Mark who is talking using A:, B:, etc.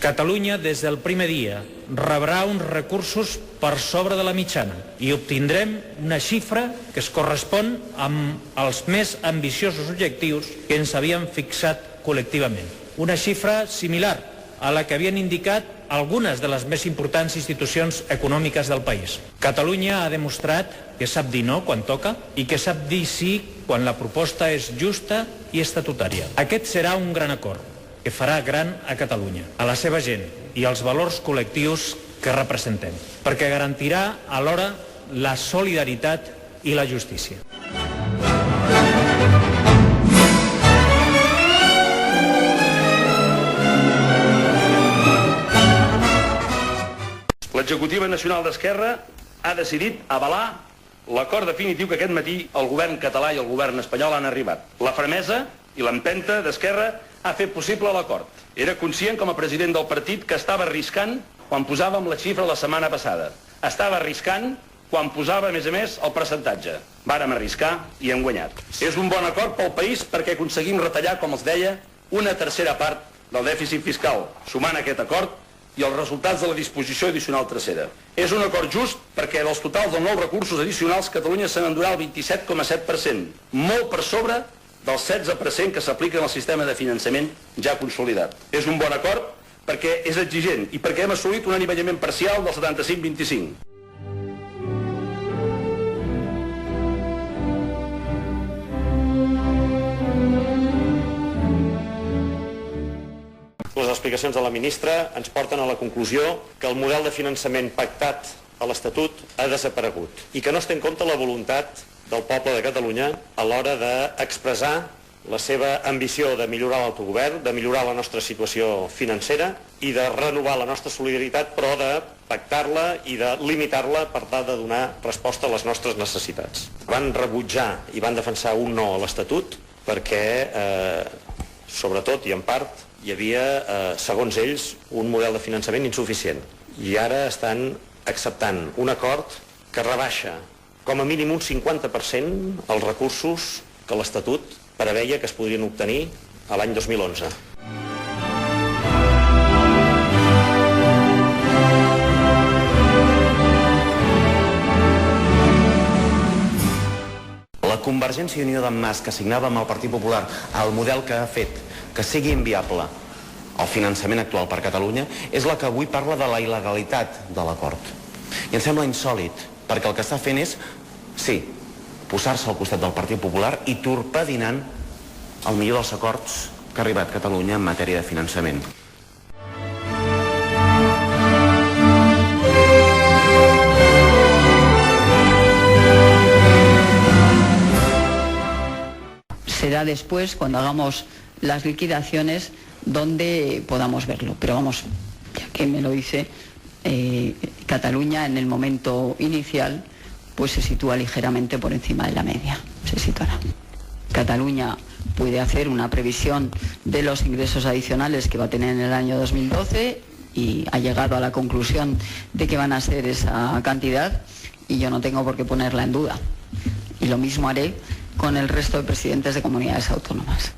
A: Catalunya, des del primer dia, rebrà uns recursos per sobre de la mitjana i obtindrem una xifra que es correspon amb els més ambiciosos objectius que ens havíem fixat col·lectivament. Una xifra similar a la que havien indicat algunes de les més importants institucions econòmiques del país. Catalunya ha demostrat que sap dir no quan toca i que sap dir sí quan la proposta és justa i estatutària. Aquest serà un gran acord que farà gran a Catalunya, a la seva gent i als valors col·lectius que representem, perquè garantirà alhora la solidaritat i la justícia.
B: L'executiva nacional d'Esquerra ha decidit avalar l'acord definitiu que aquest matí el govern català i el govern espanyol han arribat. La fermesa i l'empenta d'Esquerra ha fet possible l'acord. Era conscient com a president del partit que estava arriscant quan posàvem la xifra la setmana passada. Estava arriscant quan posava, a més, el percentatge. Vàrem arriscar i hem guanyat. És un bon acord pel país perquè aconseguim retallar, com els deia, una tercera part del dèficit fiscal, sumant aquest acord i els resultats de la disposició addicional tercera. És un acord just perquè dels totals dels nous recursos addicionals Catalunya se n'endurà el 27,7%, molt per sobre del 16% que s'aplica en el sistema de finançament ja consolidat. És un bon acord perquè és exigent i perquè hem assolit un anivellament parcial del 75-25.
C: Les explicacions de la ministra ens porten a la conclusió que el model de finançament pactat a l'Estatut ha desaparegut i que no es té en compte la voluntat del poble de Catalunya a l'hora d'expressar la seva ambició de millorar l'autogovern, de millorar la nostra situació financera i de renovar la nostra solidaritat, però de pactar-la i de limitar-la per tal de donar resposta a les nostres necessitats. Van rebutjar i van defensar un no a l'Estatut perquè, sobretot i en part, hi havia, segons ells, un model de finançament insuficient. I ara estan acceptant un acord que rebaixa com a mínim un 50% els recursos que l'Estatut preveia que es podrien obtenir a l'any 2011.
D: La Convergència i Unió d'en Mas, que signava amb el Partit Popular el model que ha fet que sigui inviable el finançament actual per Catalunya, és la que avui parla de la il·legalitat de l'acord. I em sembla insòlit, perquè el que està fent és, sí, posar-se al costat del Partit Popular i torpedinant el millor dels acords que ha arribat Catalunya en matèria de finançament.
E: Será después, cuando hagamos las liquidaciones, donde podamos verlo. Pero vamos, ya que me lo dice, Cataluña en el momento inicial pues se sitúa ligeramente por encima de la media, se situará. Cataluña puede hacer una previsión de los ingresos adicionales que va a tener en el año 2012 y ha llegado a la conclusión de que van a ser esa cantidad y yo no tengo por qué ponerla en duda. Y lo mismo haré con el resto de presidentes de comunidades autónomas.